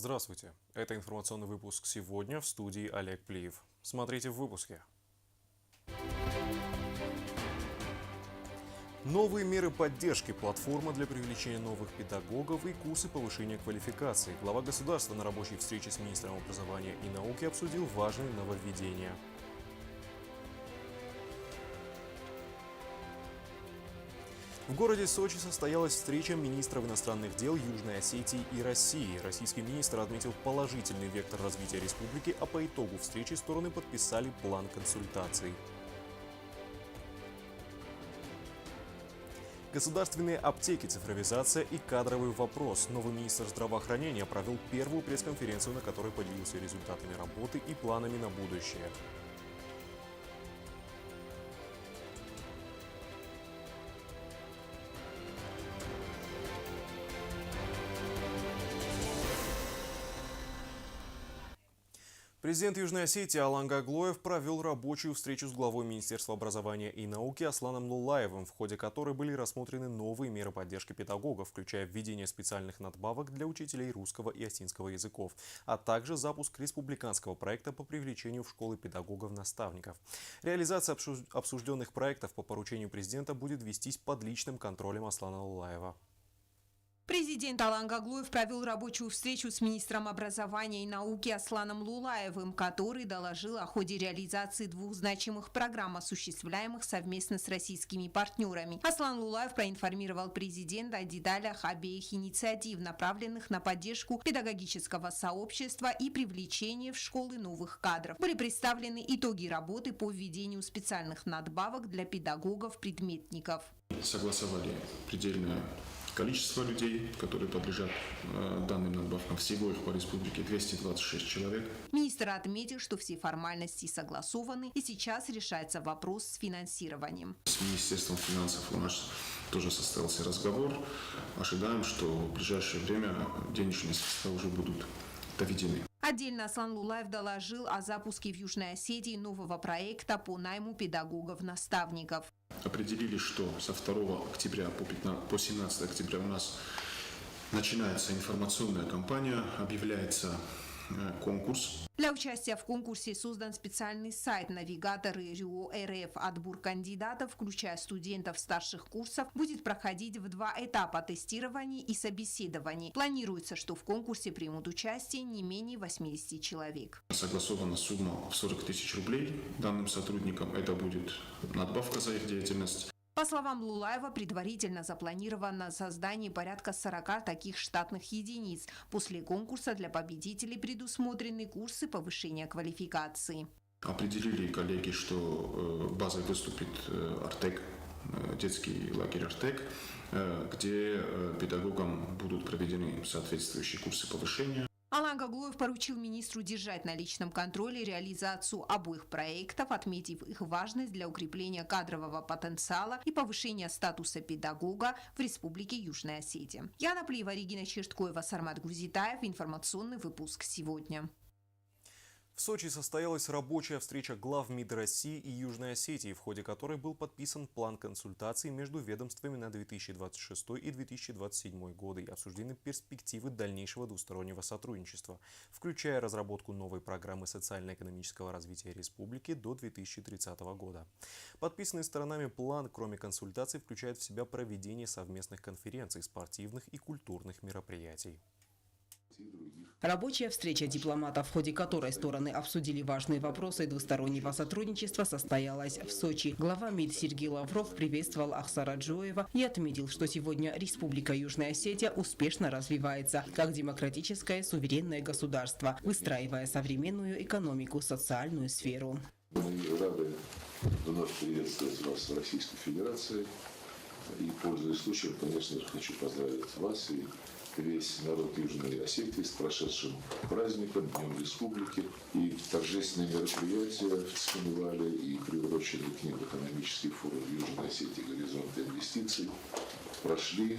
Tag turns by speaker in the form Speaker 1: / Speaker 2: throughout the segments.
Speaker 1: Здравствуйте! Это информационный выпуск сегодня в студии Олег Плиев. Смотрите в выпуске. Новые меры поддержки, платформа для привлечения новых педагогов и курсы повышения квалификации. Глава государства на рабочей встрече с министром образования и науки обсудил важные нововведения. В городе Сочи состоялась встреча министров иностранных дел Южной Осетии и России. Российский министр отметил положительный вектор развития республики, а по итогу встречи стороны подписали план консультаций. Государственные аптеки, цифровизация и кадровый вопрос. Новый министр здравоохранения провел первую пресс-конференцию, на которой поделился результатами работы и планами на будущее. Президент Южной Осетии Алан Гаглоев провел рабочую встречу с главой Министерства образования и науки Асланом Лулаевым, в ходе которой были рассмотрены новые меры поддержки педагогов, включая введение специальных надбавок для учителей русского и осетинского языков, а также запуск республиканского проекта по привлечению в школы педагогов-наставников. Реализация обсужденных проектов по поручению президента будет вестись под личным контролем Аслана Лулаева.
Speaker 2: Президент Алан Гаглоев провел рабочую встречу с министром образования и науки Асланом Лулаевым, который доложил о ходе реализации двух значимых программ, осуществляемых совместно с российскими партнерами. Аслан Лулаев проинформировал президента о деталях обеих инициатив, направленных на поддержку педагогического сообщества и привлечение в школы новых кадров. Были представлены итоги работы по введению специальных надбавок для педагогов-предметников.
Speaker 3: Согласовали предельное количество людей, которые подлежат данным надбавкам. Всего их по республике 226 человек.
Speaker 2: Министр отметил, что все формальности согласованы и сейчас решается вопрос с финансированием.
Speaker 3: С Министерством финансов у нас тоже состоялся разговор. Ожидаем, что в ближайшее время денежные средства уже будут доведены.
Speaker 2: Отдельно Аслан Лулаев доложил о запуске в Южной Осетии нового проекта по найму педагогов-наставников.
Speaker 3: Определили, что со 2 октября по 17 октября у нас начинается информационная кампания, объявляется конкурс.
Speaker 2: Для участия в конкурсе создан специальный сайт «Навигаторы РИО-РФ». Отбор кандидатов, включая студентов старших курсов, будет проходить в 2 этапа тестирования и собеседований. Планируется, что в конкурсе примут участие не менее 80 человек.
Speaker 3: Согласована сумма в 40 тысяч рублей данным сотрудникам. Это будет надбавка за их деятельность.
Speaker 2: По словам Лулаева, предварительно запланировано создание порядка 40 таких штатных единиц. После конкурса для победителей предусмотрены курсы повышения квалификации.
Speaker 3: Определили коллеги, что базой выступит Артек, детский лагерь Артек, где педагогам будут проведены соответствующие курсы повышения.
Speaker 2: Алан Гаглоев поручил министру держать на личном контроле реализацию обоих проектов, отметив их важность для укрепления кадрового потенциала и повышения статуса педагога в Республике Южная Осетия. Яна Плиева, Регина Черткоева, Сармат Гузитаев. Информационный выпуск сегодня.
Speaker 1: В Сочи состоялась рабочая встреча глав МИД России и Южной Осетии, в ходе которой был подписан план консультаций между ведомствами на 2026 и 2027 годы и обсуждены перспективы дальнейшего двустороннего сотрудничества, включая разработку новой программы социально-экономического развития республики до 2030 года. Подписанный сторонами план, кроме консультаций, включает в себя проведение совместных конференций, спортивных и культурных мероприятий.
Speaker 4: Рабочая встреча дипломатов, в ходе которой стороны обсудили важные вопросы двустороннего сотрудничества, состоялась в Сочи. Глава МИД Сергей Лавров приветствовал Ахсара Джоева и отметил, что сегодня Республика Южная Осетия успешно развивается как демократическое суверенное государство, выстраивая современную экономику, социальную сферу.
Speaker 5: Мы рады вновь приветствовать вас в Российской Федерации. И, пользуясь случаем, конечно же, хочу поздравить вас и весь народ Южной Осетии с прошедшим праздником, Днем Республики. И торжественные мероприятия в Цхинвале и приуроченный к ним экономический форум Южной Осетии «Горизонты инвестиций» прошли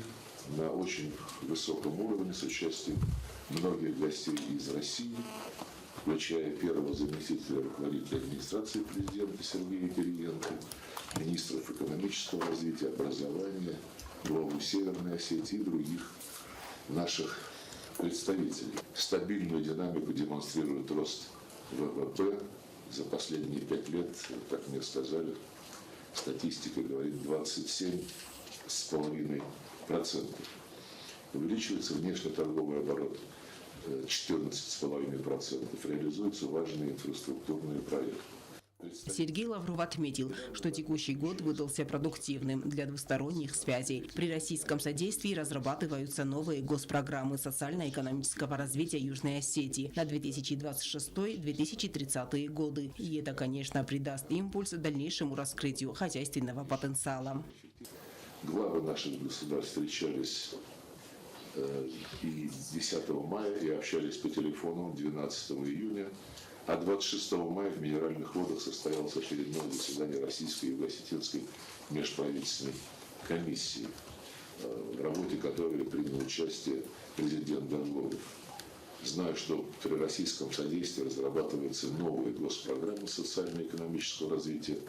Speaker 5: на очень высоком уровне с участием многих гостей из России, включая первого заместителя руководителя администрации президента Сергея Кириенко, министров экономического развития, образования, главу Северной Осетии и других наших представителей. Стабильную динамику демонстрирует рост ВВП. За последние 5 лет, как мне сказали, статистика говорит 27,5%. Увеличивается внешнеторговый оборот 14,5%. Реализуются важные инфраструктурные проекты.
Speaker 4: Сергей Лавров отметил, что текущий год выдался продуктивным для двусторонних связей. При российском содействии разрабатываются новые госпрограммы социально-экономического развития Южной Осетии на 2026-2030 годы. И это, конечно, придаст импульс дальнейшему раскрытию хозяйственного потенциала.
Speaker 5: Главы наших государств встречались и 10 мая и общались по телефону 12 июня. А 26 мая в Минеральных водах состоялось очередное заседание Российской и Юго-Осетинской межправительственной комиссии, в работе которой принял участие президент Данлоев. Знаю, что при российском содействии разрабатываются новые госпрограммы социально-экономического развития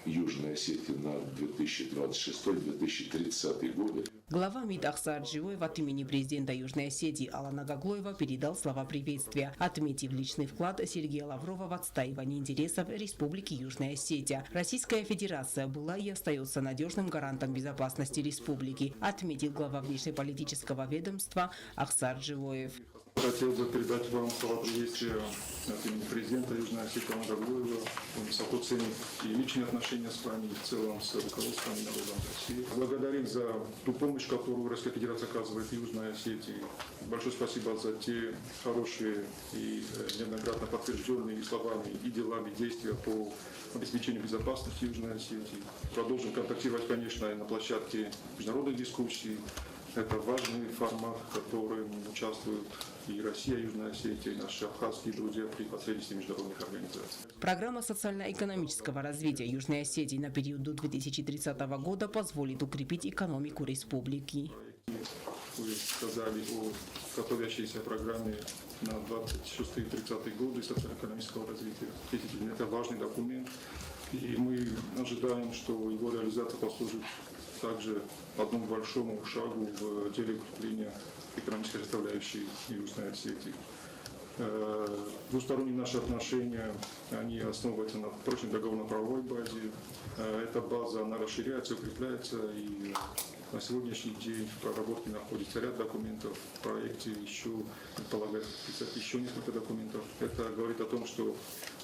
Speaker 5: Южной Осетии на 2026-2030 годы.
Speaker 4: Глава МИД Ахсар Джиоев от имени президента Южной Осетии Алана Гаглоева передал слова приветствия, отметив личный вклад Сергея Лаврова в отстаивание интересов Республики Южная Осетия. Российская Федерация была и остается надежным гарантом безопасности республики, отметил глава внешнеполитического ведомства Ахсар Джиоев.
Speaker 6: Хотел бы передать вам слова приветствия от имени президента Южной Осетии Алана Гаглоева. Он высоко ценит и личные отношения с вами, и в целом с руководством и народом России. Благодарим за ту помощь, которую Российская Федерация оказывает Южной Осетии. Большое спасибо за те хорошие и неоднократно подтвержденные словами и делами действия по обеспечению безопасности Южной Осетии. Продолжим контактировать, конечно, и на площадке международных дискуссий. Это важный формат, в котором участвуют и Россия, и Южная Осетия, и наши абхазские друзья при посредничестве международных организаций.
Speaker 4: Программа социально-экономического развития Южной Осетии на период до 2030 года позволит укрепить экономику республики.
Speaker 6: Вы сказали о готовящейся программе на 26-30 годы социально-экономического развития. Это важный документ, и мы ожидаем, что его реализация послужит также одному большому шагу в деле укрепления экономической составляющей Южной Осетии. Двусторонние наши отношения, они основываются на прочной договорно-правовой базе. Эта база, она расширяется, укрепляется, и на сегодняшний день в проработке находится ряд документов. В проекте еще предполагается подписать еще несколько документов. Это говорит о том, что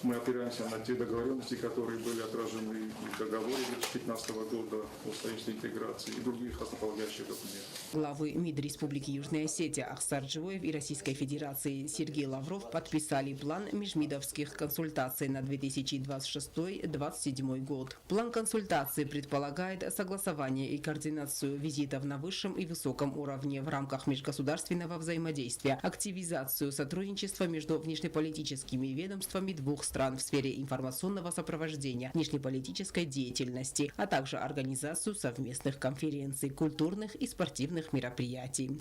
Speaker 6: мы опираемся на те договоренности, которые были отражены в договоре 2015 года о строительстве интеграции и других основополагающих документов.
Speaker 4: Главы МИД Республики Южная Осетия Ахсар Джиоев и Российской Федерации Сергей Лавров подписали план межмидовских консультаций на 2026-2027 год. План консультаций предполагает согласование и координацию визитов на высшем и высоком уровне в рамках межгосударственного взаимодействия, активизацию сотрудничества между внешнеполитическими ведомствами двух стран в сфере информационного сопровождения, внешнеполитической деятельности, а также организацию совместных конференций, культурных и спортивных мероприятий.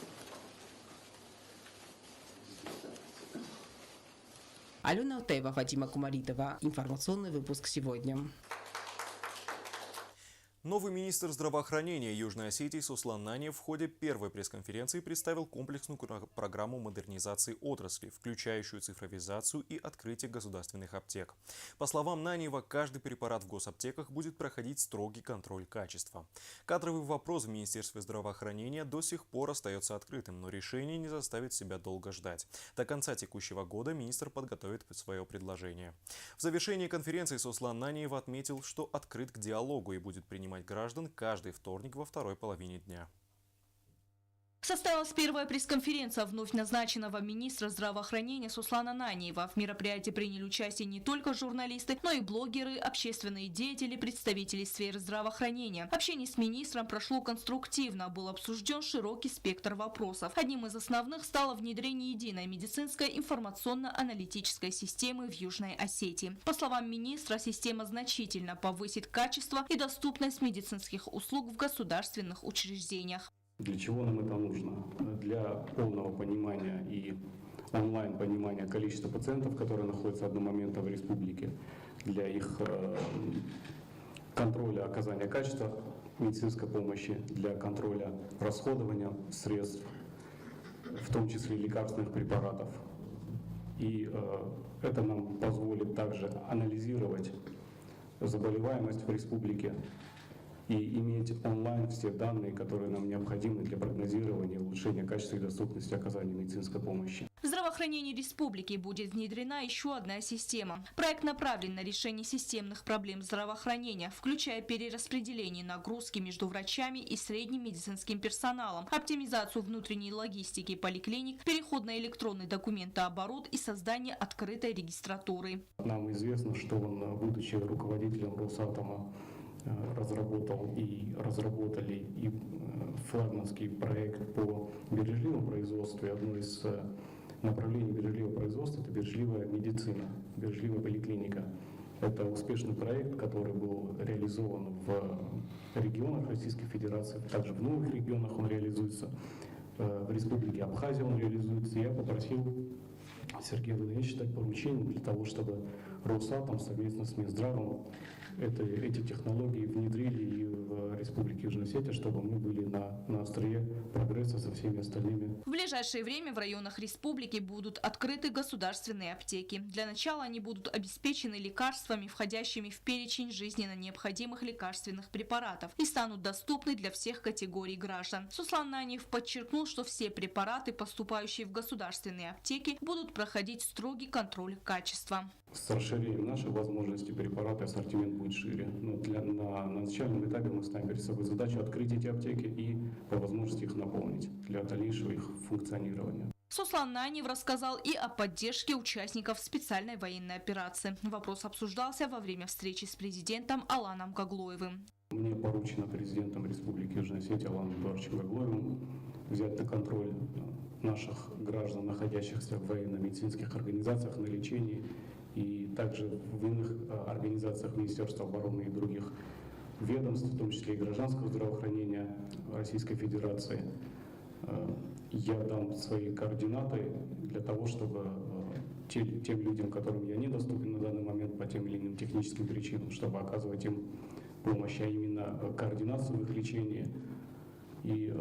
Speaker 4: Алена Утеева, Фатима Кумаритова. Информационный выпуск сегодня.
Speaker 1: Новый министр здравоохранения Южной Осетии Суслан Наниев в ходе первой пресс-конференции представил комплексную программу модернизации отрасли, включающую цифровизацию и открытие государственных аптек. По словам Наниева, каждый препарат в госаптеках будет проходить строгий контроль качества. Кадровый вопрос в Министерстве здравоохранения до сих пор остается открытым, но решение не заставит себя долго ждать. До конца текущего года министр подготовит свое предложение. В завершении конференции Суслан Наниев отметил, что открыт к диалогу и будет принимать граждан каждый вторник во второй половине дня.
Speaker 7: Состоялась первая пресс-конференция вновь назначенного министра здравоохранения Суслана Наниева. В мероприятии приняли участие не только журналисты, но и блогеры, общественные деятели, представители сферы здравоохранения. Общение с министром прошло конструктивно, был обсужден широкий спектр вопросов. Одним из основных стало внедрение единой медицинской информационно-аналитической системы в Южной Осетии. По словам министра, система значительно повысит качество и доступность медицинских услуг в государственных учреждениях.
Speaker 8: Для чего нам это нужно? Для полного понимания и онлайн-понимания количества пациентов, которые находятся одномоментно в республике, для их контроля оказания качества, медицинской помощи, для контроля расходования средств, в том числе лекарственных препаратов. И это нам позволит также анализировать заболеваемость в республике и иметь онлайн все данные, которые нам необходимы для прогнозирования и улучшения качества и доступности оказания медицинской помощи.
Speaker 7: В здравоохранении республики будет внедрена еще одна система. Проект направлен на решение системных проблем здравоохранения, включая перераспределение нагрузки между врачами и средним медицинским персоналом, оптимизацию внутренней логистики поликлиник, переход на электронный документооборот и создание открытой регистратуры.
Speaker 8: Нам известно, что он, будучи руководителем Росатома, разработал и разработали и флагманский проект по бережливому производству. И одно из направлений бережливого производства – это бережливая медицина, бережливая поликлиника. Это успешный проект, который был реализован в регионах Российской Федерации, также в новых регионах он реализуется, в Республике Абхазия он реализуется. Я попросил Сергея Владимировича дать поручение для того, чтобы Росатом совместно с Минздравом эти технологии внедрили и в Республике Южная Осетия, чтобы мы были на острие прогресса со всеми остальными.
Speaker 7: В ближайшее время в районах республики будут открыты государственные аптеки. Для начала они будут обеспечены лекарствами, входящими в перечень жизненно необходимых лекарственных препаратов, и станут доступны для всех категорий граждан. Суслан Наньев подчеркнул, что все препараты, поступающие в государственные аптеки, будут проходить строгий контроль качества.
Speaker 8: С расширением наших возможностей препараты ассортимент будет шире. Но на начальном этапе мы ставим перед собой задачу открыть эти аптеки и по возможности их наполнить для дальнейшего их функционирования.
Speaker 7: Суслан Наньев рассказал и о поддержке участников специальной военной операции. Вопрос обсуждался во время встречи с президентом Аланом Гаглоевым.
Speaker 8: Мне поручено президентом Республики Южная Осетия Аланом Эдуардовичем Гаглоевым взять на контроль наших граждан, находящихся в военно-медицинских организациях, на лечении, и также в иных организациях Министерства обороны и других ведомств, в том числе и гражданского здравоохранения Российской Федерации. Я дам свои координаты для того, чтобы тем людям, которым я недоступен на данный момент по тем или иным техническим причинам, чтобы оказывать им помощь, а именно координацию в их лечении и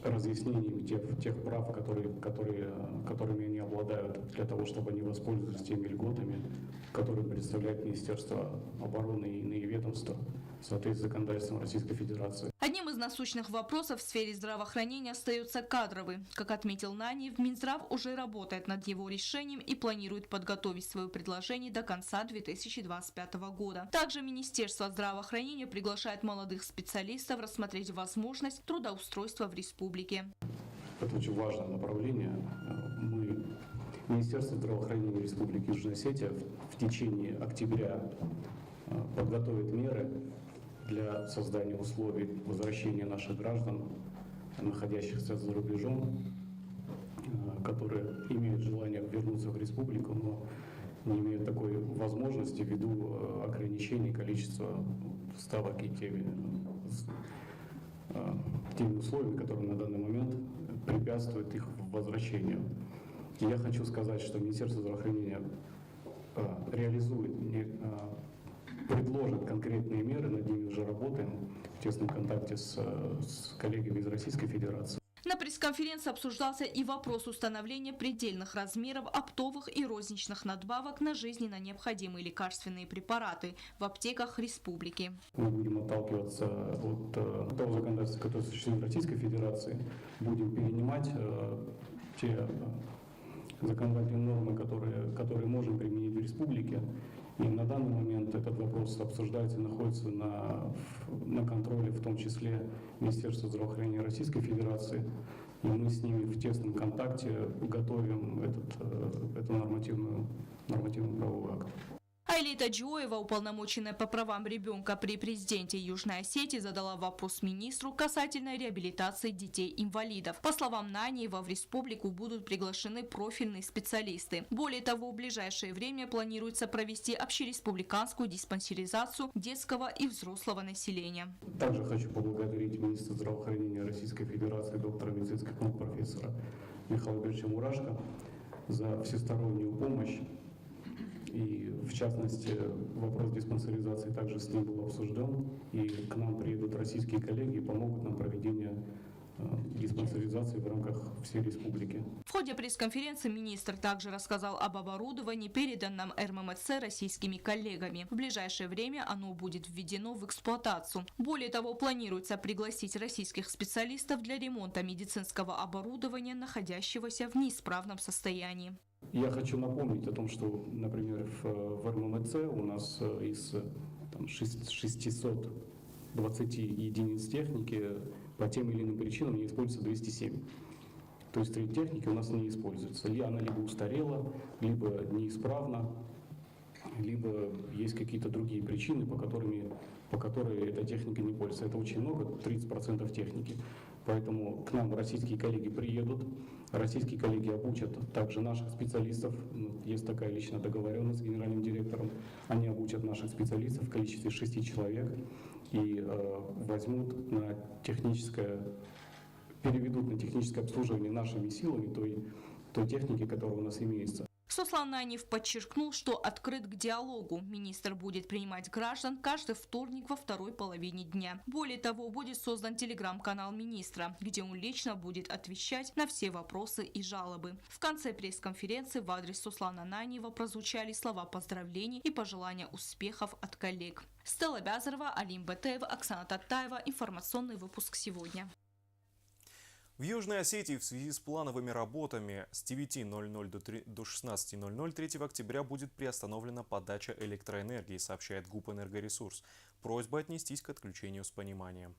Speaker 8: разъяснением тех прав, которыми они обладают, для того, чтобы они воспользовались теми льготами, которые представляет Министерство обороны и иные ведомства в соответствии с законодательством Российской Федерации.
Speaker 7: Одним из насущных вопросов в сфере здравоохранения остается кадровый. Как отметил Наньев, Минздрав уже работает над его решением и планирует подготовить свое предложение до конца 2025 года. Также Министерство здравоохранения приглашает молодых специалистов рассмотреть возможность трудоустройства в республике.
Speaker 8: Это очень важное направление. Министерство здравоохранения Республики Южная Осетия в течение октября подготовит меры для создания условий возвращения наших граждан, находящихся за рубежом, которые имеют желание вернуться в республику, но не имеют такой возможности ввиду ограничений количества ставок и теми условиями, которые на данный момент препятствуют их возвращению. И я хочу сказать, что Министерство здравоохранения предложит конкретные меры, над ними уже работаем в тесном контакте с коллегами из Российской Федерации.
Speaker 7: На пресс-конференции обсуждался и вопрос установления предельных размеров оптовых и розничных надбавок на жизненно необходимые лекарственные препараты в аптеках республики.
Speaker 8: Мы будем отталкиваться от того законодательства, которое существует в Российской Федерации, будем перенимать те законодательные нормы, которые можем применить в республике. И на данный момент этот вопрос обсуждается и находится на контроле, в том числе Министерства здравоохранения Российской Федерации. И мы с ними в тесном контакте готовим этот нормативный правовой акт.
Speaker 7: Айлита Джоева, уполномоченная по правам ребенка при президенте Южной Осетии, задала вопрос министру касательно реабилитации детей-инвалидов. По словам Наньева, в республику будут приглашены профильные специалисты. Более того, в ближайшее время планируется провести общереспубликанскую диспансеризацию детского и взрослого населения.
Speaker 8: Также хочу поблагодарить министра здравоохранения Российской Федерации, доктора медицинских наук, профессора Михаила Ильича Мурашко за всестороннюю помощь. И, в частности, вопрос диспансеризации также с ним был обсужден. И к нам приедут российские коллеги и помогут нам в проведении диспансеризации в рамках всей республики.
Speaker 7: В ходе пресс-конференции министр также рассказал об оборудовании, переданном РММЦ российскими коллегами. В ближайшее время оно будет введено в эксплуатацию. Более того, планируется пригласить российских специалистов для ремонта медицинского оборудования, находящегося в неисправном состоянии.
Speaker 8: Я хочу напомнить о том, что, например, в РММЦ у нас из 620 единиц техники по тем или иным причинам не используется 207. То есть треть техники у нас не используется. Она либо устарела, либо неисправна, либо есть какие-то другие причины, по которым эта техника не пользуется. Это очень много, 30% техники. Поэтому к нам российские коллеги приедут, российские коллеги обучат также наших специалистов. Есть такая личная договоренность с генеральным директором. Они обучат наших специалистов в количестве 6 человек и возьмут на переведут на техническое обслуживание нашими силами той техники, которая у нас имеется.
Speaker 7: Сослан Наньев подчеркнул, что открыт к диалогу. Министр будет принимать граждан каждый вторник во второй половине дня. Более того, будет создан телеграм-канал министра, где он лично будет отвечать на все вопросы и жалобы. В конце пресс-конференции в адрес Сослана Наньева прозвучали слова поздравлений и пожелания успехов от коллег. Стелла Бязарова, Алим Бетеева, Оксана Таттаева. Информационный выпуск сегодня.
Speaker 1: В Южной Осетии в связи с плановыми работами с 9:00 до 16:00 3 октября будет приостановлена подача электроэнергии, сообщает ГУП «Энергоресурс». Просьба отнестись к отключению с пониманием.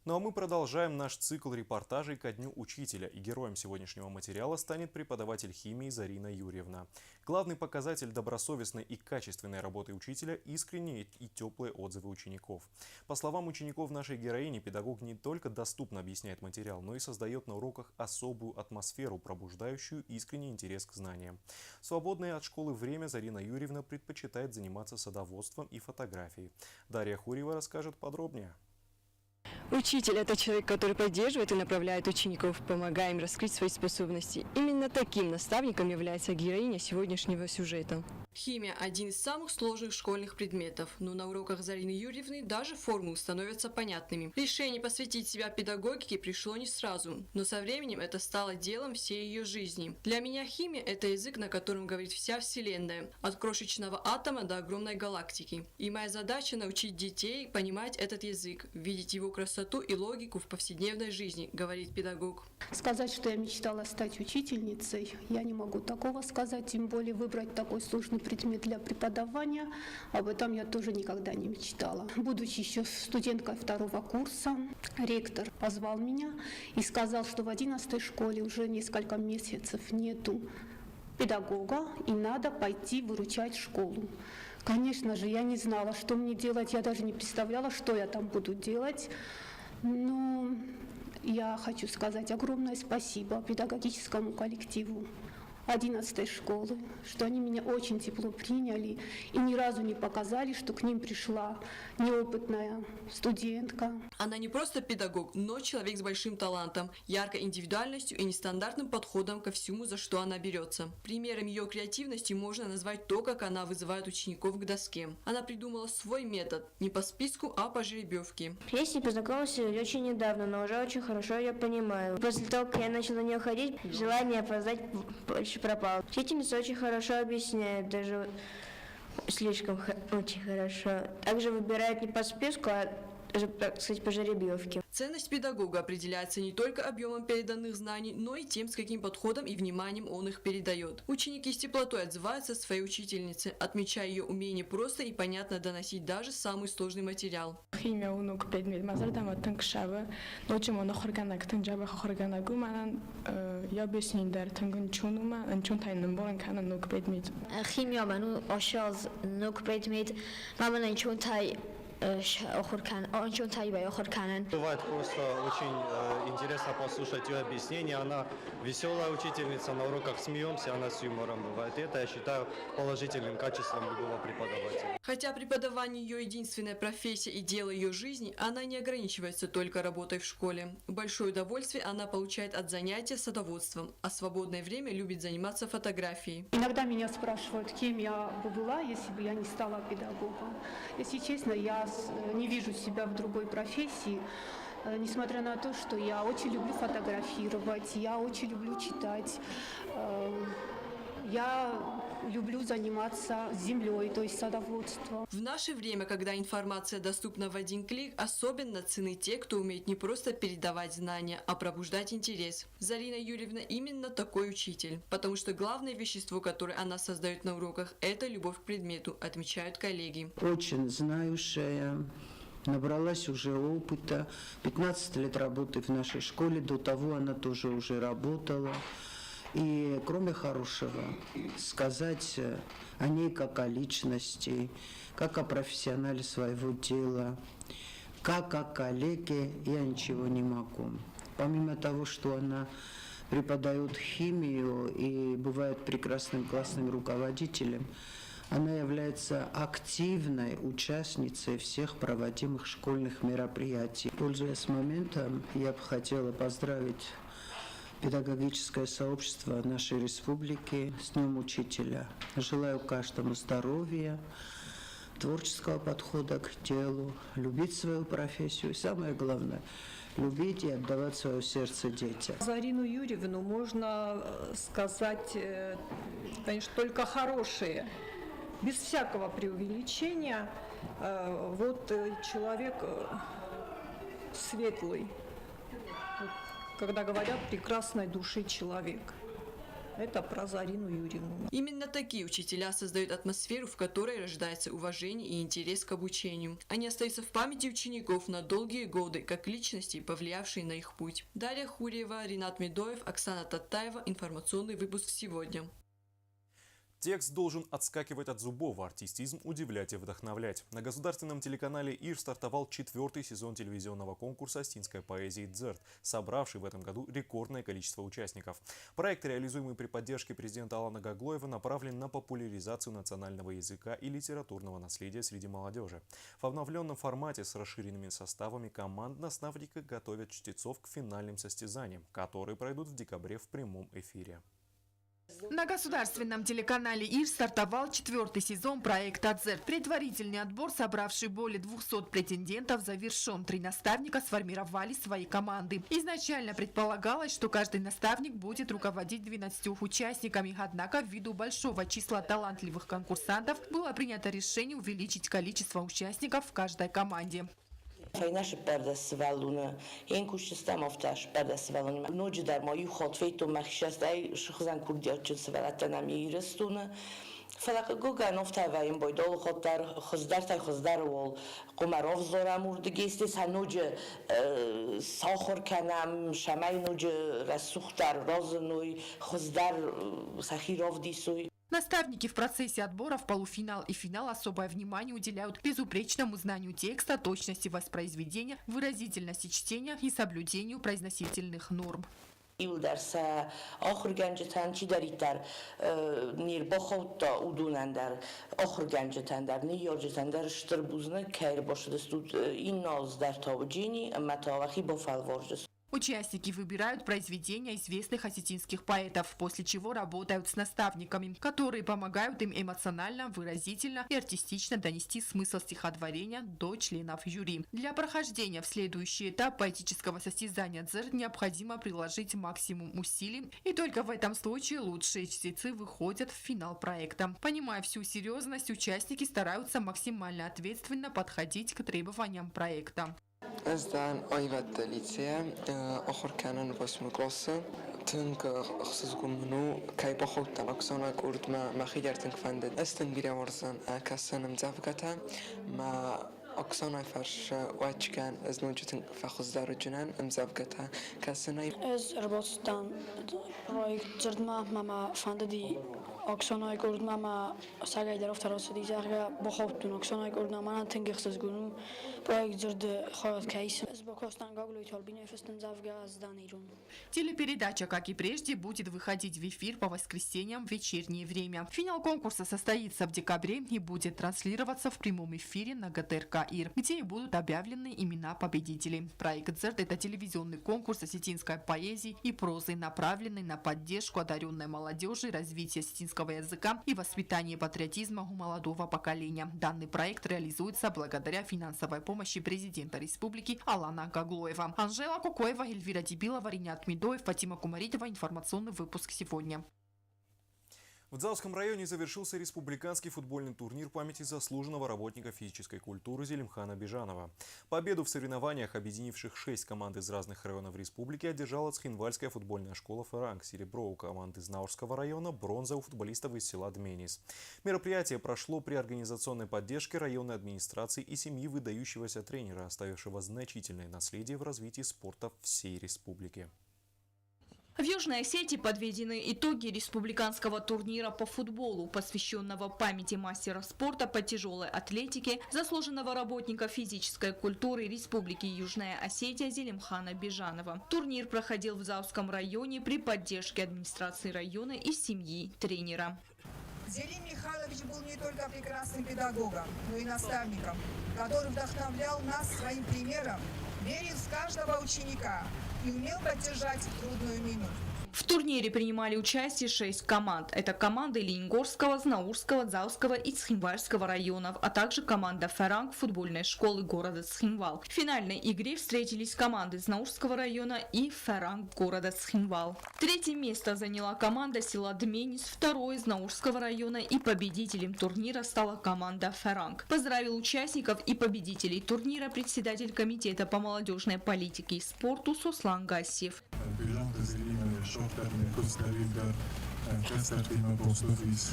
Speaker 1: Ну а мы продолжаем наш цикл репортажей ко Дню Учителя, и героем сегодняшнего материала станет преподаватель химии Зарина Юрьевна. Главный показатель добросовестной и качественной работы учителя – искренние и теплые отзывы учеников. По словам учеников нашей героини, педагог не только доступно объясняет материал, но и создает на уроках особую атмосферу, пробуждающую искренний интерес к знаниям. В свободное от школы время Зарина Юрьевна предпочитает заниматься садоводством и фотографией. Дарья Хурьева расскажет подробнее.
Speaker 9: Учитель – это человек, который поддерживает и направляет учеников, помогая им раскрыть свои способности. Именно таким наставником является героиня сегодняшнего сюжета.
Speaker 10: Химия – один из самых сложных школьных предметов, но на уроках Зарины Юрьевны даже формулы становятся понятными. Решение посвятить себя педагогике пришло не сразу, но со временем это стало делом всей ее жизни. Для меня химия – это язык, на котором говорит вся Вселенная, от крошечного атома до огромной галактики. И моя задача – научить детей понимать этот язык, видеть его красоту и логику в повседневной жизни, говорит педагог.
Speaker 11: Сказать, что я мечтала стать учительницей, я не могу такого сказать, тем более выбрать такой сложный предмет для преподавания. Об этом я тоже никогда не мечтала. Будучи еще студенткой 2-го курса, ректор позвал меня и сказал, что в 11-й школе уже несколько месяцев нету педагога и надо пойти выручать школу. Конечно же, я не знала, что мне делать, я даже не представляла, что я там буду делать. Но я хочу сказать огромное спасибо педагогическому коллективу 11-й школы, что они меня очень тепло приняли и ни разу не показали, что к ним пришла неопытная студентка.
Speaker 10: Она не просто педагог, но человек с большим талантом, яркой индивидуальностью и нестандартным подходом ко всему, за что она берется. Примером ее креативности можно назвать то, как она вызывает учеников к доске. Она придумала свой метод, не по списку, а по жеребьевке.
Speaker 12: Я с ней познакомилась очень недавно, но уже очень хорошо ее понимаю. После того, как я начала на нее ходить, желание опоздать больше пропало. Учительница очень хорошо объясняет, даже слишком очень хорошо. Также выбирает не по списку, а, так сказать, по жеребьевке.
Speaker 10: Ценность педагога определяется не только объемом переданных знаний, но и тем, с каким подходом и вниманием он их передает. Ученики с теплотой отзываются о своей учительнице, отмечая ее умение просто и понятно доносить даже самый сложный материал.
Speaker 13: Химия унук предмет мазардам тангшавы, ночем он охорганак танджаба охорганагу манан я бесин дар тангун чунума анчун тайнам боран канан нук предмет.
Speaker 12: Химия ману ошаз нук предмет маман анчун тай
Speaker 14: Бывает просто очень интересно послушать ее объяснения. Она веселая учительница, на уроках смеемся, она с юмором бывает. И это, я считаю, положительным качеством любого преподавателя.
Speaker 10: Хотя преподавание ее единственная профессия и дело ее жизни, она не ограничивается только работой в школе. Большое удовольствие она получает от занятия садоводством, а свободное время любит заниматься фотографией.
Speaker 11: Иногда меня спрашивают, кем я бы была, если бы я не стала педагогом. Если честно, я не вижу себя в другой профессии. несмотря на то, что я очень люблю фотографировать, я очень люблю читать, я люблю заниматься землей, то есть садоводством.
Speaker 10: В наше время, когда информация доступна в один клик, особенно ценны те, кто умеет не просто передавать знания, а пробуждать интерес. Зарина Юрьевна именно такой учитель, потому что главное вещество, которое она создает на уроках, это любовь к предмету, отмечают коллеги.
Speaker 15: Очень знающая, набралась уже опыта, 15 лет работы в нашей школе, до того она тоже уже работала. И кроме хорошего, сказать о ней как о личности, как о профессионале своего дела, как о коллеге я ничего не могу. Помимо того, что она преподает химию и бывает прекрасным классным руководителем, она является активной участницей всех проводимых школьных мероприятий. Пользуясь моментом, я бы хотела поздравить педагогическое сообщество нашей республики с Днем Учителя. Желаю каждому здоровья, творческого подхода к делу, любить свою профессию и, самое главное, любить и отдавать свое сердце детям.
Speaker 16: Зарину Юрьевну можно сказать, конечно, только хорошие, без всякого преувеличения. Вот человек светлый. Когда говорят «прекрасной души человек». Это про Зарину Юрьевну.
Speaker 10: Именно такие учителя создают атмосферу, в которой рождается уважение и интерес к обучению. Они остаются в памяти учеников на долгие годы, как личности, повлиявшие на их путь. Дарья Хурьева, Ринат Медоев, Оксана Татаева. Информационный выпуск сегодня.
Speaker 1: Текст должен отскакивать от зубов, а артистизм удивлять и вдохновлять. На государственном телеканале ИР стартовал 4-й сезон телевизионного конкурса «Астинской поэзии Дзерт», собравший в этом году рекордное количество участников. Проект, реализуемый при поддержке президента Алана Гаглоева, направлен на популяризацию национального языка и литературного наследия среди молодежи. В обновленном формате с расширенными составами команд наставники готовят чтецов к финальным состязаниям, которые пройдут в декабре в прямом эфире.
Speaker 2: На государственном телеканале ИР стартовал 4-й сезон проекта «Дзерт». Предварительный отбор, собравший более 200 претендентов, завершен. 3 наставника сформировали свои команды. Изначально предполагалось, что каждый наставник будет руководить 12 участниками. Однако, ввиду большого числа талантливых конкурсантов, было принято решение увеличить количество участников в каждой команде.
Speaker 17: Файнаше пердесвалуна, енкушестам офташ пердесвалуна. Ночь дарма юхот фейту махшастай шхзан курдиачун свалатанам ирестуна. فلق گوگن افتاده این باید خود در خزدار تای خزدار وال قمارف زورم ورد گیستی سنوج ساخر کنم شمای نوج رسوختر راز نوی خزدار سخیراف دیسوی.
Speaker 2: Наставники в процессе отбора в полуфинал и финал особое внимание уделяют безупречному знанию текста, точности воспроизведения, выразительности чтения и соблюдению произносительных норм.
Speaker 17: ایو درس آخر گنجتن چی دارید در نیر بخود تا اودونن در آخر گنجتن در نیارجتن در شتر بوزنه کهر باشدستود این ناز در تابجینی اما تاوخی با فلوارجست.
Speaker 2: Участники выбирают произведения известных осетинских поэтов, после чего работают с наставниками, которые помогают им эмоционально, выразительно и артистично донести смысл стихотворения до членов жюри. Для прохождения в следующий этап поэтического состязания «Дзерт» необходимо приложить максимум усилий, и только в этом случае лучшие чтецы выходят в финал проекта. Понимая всю серьезность, участники стараются максимально ответственно подходить к требованиям проекта.
Speaker 18: ازدان آیوات لیتسه آخر کنن واسم کلاس تنگ خصوصا منو کی با خود تناکسانا کرد ما خیلی تنگ فندد استنگیری ورزن کسانم زفقته ما أقصانا فرش واتشكان از نوجتن فخزدار جنان امزافقتها كاسناي
Speaker 19: از رباطستان رای زرد ما فنددي أقصانا کرد ما سعی در افتراض دیگر با خودتون أقصانا کرد من تنگ خصوص گونو رای زرد خواهد کیس از با کاستان گاگلو ایتالبینه فستن زافقه از دانیرون.
Speaker 2: Телепередача, как и прежде, будет выходить в эфир по воскресеньям в вечернее время. Финал конкурса состоится в декабре и будет транслироваться в прямом эфире на ГТРК
Speaker 20: Шаир, где и будут объявлены имена победителей. Проект «Дзерт» — это телевизионный конкурс осетинской поэзии и прозы, направленный на поддержку одаренной молодежи, развитие осетинского языка и воспитание патриотизма у молодого поколения. Данный проект реализуется благодаря финансовой помощи президента республики Алана Гаглоева. Анжела Кукоева, Эльвира Дебилова, Ринат Медоев, Фатима Кумаритова. Информационный выпуск сегодня.
Speaker 1: В Дзауском районе завершился республиканский футбольный турнир памяти заслуженного работника физической культуры Зелимхана Бежанова. Победу в соревнованиях, объединивших 6 команд из разных районов республики, одержала Цхинвальская футбольная школа «Феранг». Серебро у команды из Наурского района, бронза у футболистов из села Дменис. Мероприятие прошло при организационной поддержке районной администрации и семьи выдающегося тренера, оставившего значительное наследие в развитии спорта всей республики.
Speaker 7: В Южной Осетии подведены итоги республиканского турнира по футболу, посвященного памяти мастера спорта по тяжелой атлетике, заслуженного работника физической культуры Республики Южная Осетия Зелимхана Бежанова. Турнир проходил в Зауском районе при поддержке администрации района и семьи тренера.
Speaker 21: Зелим Михайлович был не только прекрасным педагогом, но и наставником, который вдохновлял нас своим примером, верил в каждого ученика и умел поддержать в трудную минуту.
Speaker 7: В турнире принимали участие 6 команд. Это команды Ленигорского, Знаурского, Дзауского и Цхинвальского районов, а также команда «Феранг» футбольной школы города Цхинвал. В финальной игре встретились команды Знаурского района и «Феранг» города Цхинвал. Третье место заняла команда села Дменис, второе из Знаурского района, и победителем турнира стала команда «Феранг». Поздравил участников и победителей турнира председатель комитета по молодежной политике и спорту Сослан Гасиев.
Speaker 22: Շորտերն կոստարի դա կստարտիմը բոստովից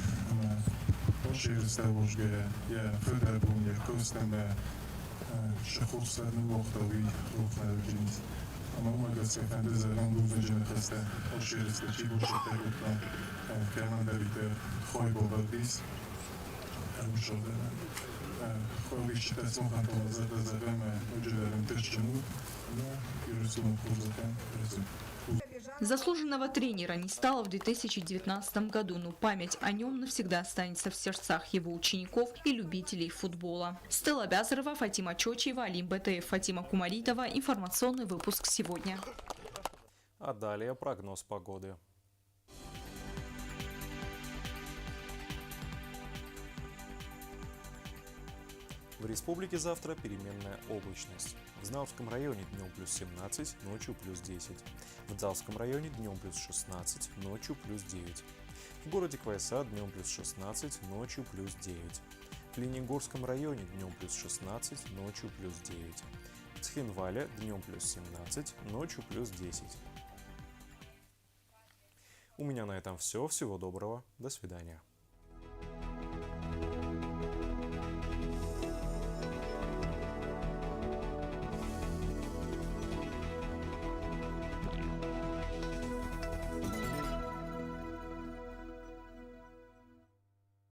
Speaker 22: օշերստավոշգը я ֆդաբուն я կոստամը շխուրսան ուխտովի ուխտավիջինից ամամագասը ֆանդազարան գուվեջն խստա օշերստա չի բոշետերուտան կամանդավիտը խոյ բովալդիս ամշորդան խովի շտասուն խանտոզադազարան ուջերան տեշչնու и рисунок художника.
Speaker 7: Заслуженного тренера не стало в 2019 году, но память о нем навсегда останется в сердцах его учеников и любителей футбола. Стелла Бязарова, Фатима Чочева, Алим БТФ, Фатима Кумаритова. Информационный выпуск сегодня.
Speaker 1: А далее прогноз погоды. В республике завтра переменная облачность. В Знаурском районе днем плюс 17, ночью плюс 10. В Дзалском районе днем плюс 16, ночью плюс 9. В городе Квайса днем плюс 16, ночью плюс 9. В Ленигорском районе днем плюс 16, ночью плюс 9. В Цхинвале днем плюс 17, ночью плюс 10. У меня на этом все. Всего доброго. До свидания.